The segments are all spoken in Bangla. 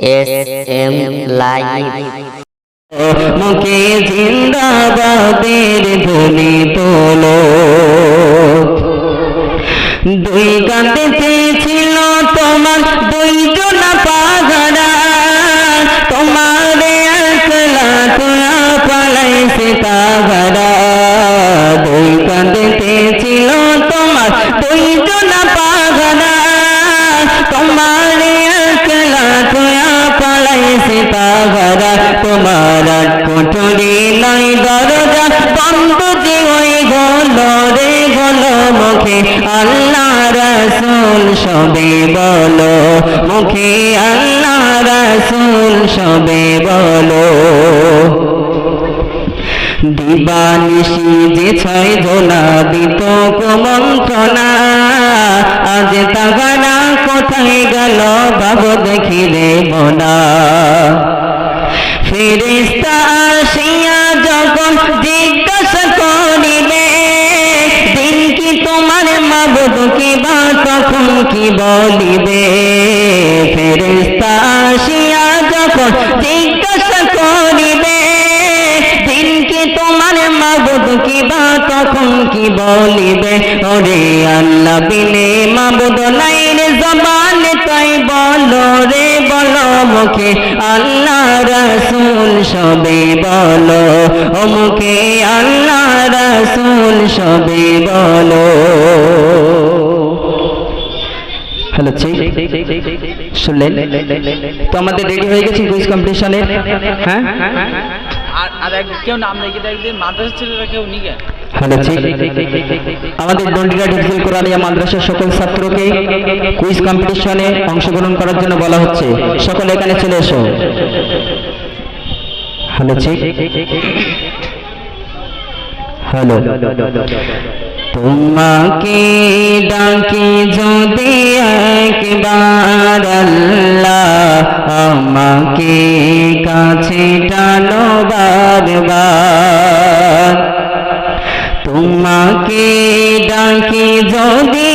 SM লাইভ মুখে জিন্দাবাদের ধ্বনি তোলো। দুই কাঁধে ছিল তোমার দুইজন পাহারা, তোমার একলা তোরা পালাইছে তাহারা। দুই কাঁধে ছিল তোমার দুইজন পাহারা, তোমার একলা তোরা পালাইছে তাহারা। তোমার কোঠরি নাই দরজা বন্ধ যে ওই গলো রে গলো, মুখে আল্লাহ রাসূল সবে বলো, মুখে আল্লাহ রাসূল সবে বলো। দিবানিশি যে ছয় জোনা দিত কুমন্ত্রণা, আজ তাহারা কোথায় গেল ভাব দেখিলে মনা। ফেরেশতা আসিয়া যখন জিজ্ঞাসা করিবে, দিন কি তোমার মাবুদ কি বা তখন কি বলিবে। ফেরেশতা আসিয়া যখন জিজ্ঞাসা করিবে, দিন কি তোমার মাবুদ কি বা তখন কি বলিবে। ওরে আল্লাহ বিনে মাবুদ নাই রে জবানে তাই বলো রে বলো, মুখে আল্লাহ রাসূল সবে বলো, ও মুখে আল্লাহ রাসূল সবে বলো। হ্যালো শুনলেন তো, আমাদের রেডি হয়ে গেছে কুইজ কম্পিটিশনের। হ্যাঁ আর কেউ নাম লিখে দেখবেন, মাদ্রাসা ছেলেরা কেউ নিগে। হ্যালো আমাদের ডন্ডিরা ডিজিটাল কোরআনিয়া মাদ্রাসার সকল ছাত্রকে কুইজ কম্পিটিশনে অংশগ্রহণ করার জন্য বলা হচ্ছে, সকলে এখানে চলে এসো। হ্যালো হ্যালো তোমাকে ডাকি যদি একবার আল্লাহ, আমাকে কাছে টানো বারবার। তোমাকে ডাকি যদি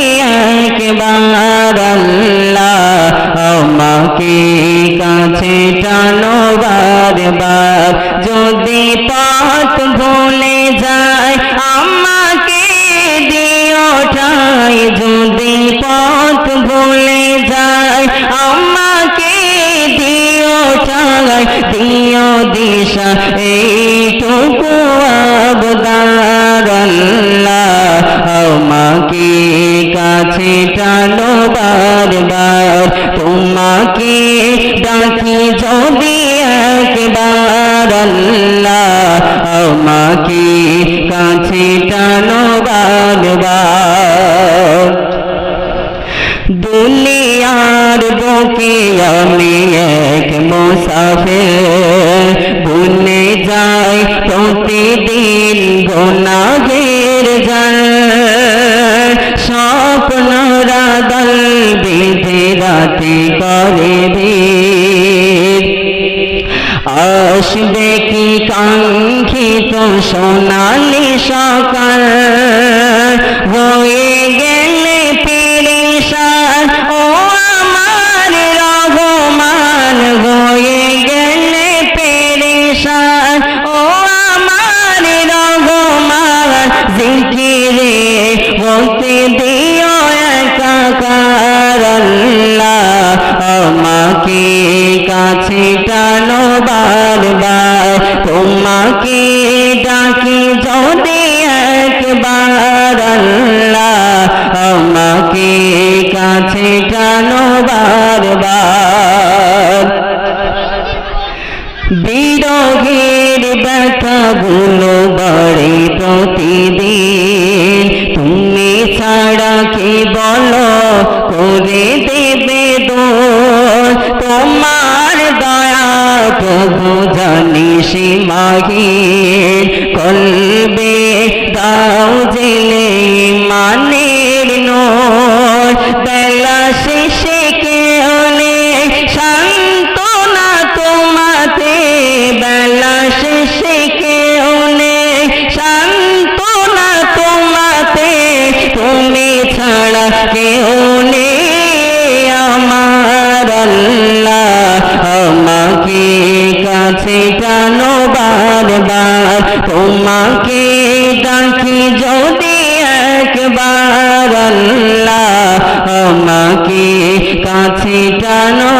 একবার আল্লাহ, আমাকে কাছে টানো বারবার। যদি পথ ভুলে যায় আমাকে দিও ঠাই, যদি পথ ভুলে যায় আমাকে দিও ঠাই। দিও দিশা এইটুকু আবদার আল্লাহ, আমাকে কাছে টানো বারবার। তোমাকে ডাকি যদি একবার আল্লাহ, আমাকে কাছে টানো বারবার। দুনিয়ার বুকে আমি এক মুসাফির, ভুলে যাই প্রতিদিন গুনাহের জাল। স্বপ্নরা দল বেঁধে রাতে করে ভিড়, আসবে কি কাঙ্ক্ষিত সোনালি সকাল। হয়ে গেলে পেরেশান ও আমার রহমান, হয়ে গেলে পেরেশান ও আমার রহমান। জিকিরে হতে দিও একাকার আল্লাহ, আমাকে কাছে টানো বারবার। তোমাকে ডাকি যদি একবার আল্লাহ, আমাকে কাছে টানো বারবার। বিরহের ব্যথাগুলো বাড়ে প্রতিদিন, তুমি ছাড়া কে বলো করে দেবে দোষ। তোমার দয়া প্রভু জানি সীমাহীন, কলবে দাও জেলে মানের নূর। বেলা শেষে কেউ নেই সান্ত্বনা তোমাতে, বেলা শেষে কেউ নেই সান্ত্বনা তোমাতে। তুমি ছাড়া কেউ নেই আমার আল্লাহ, তোমাকে ডাকি যদি একবার আল্লাহ আমাকে কাছে টানো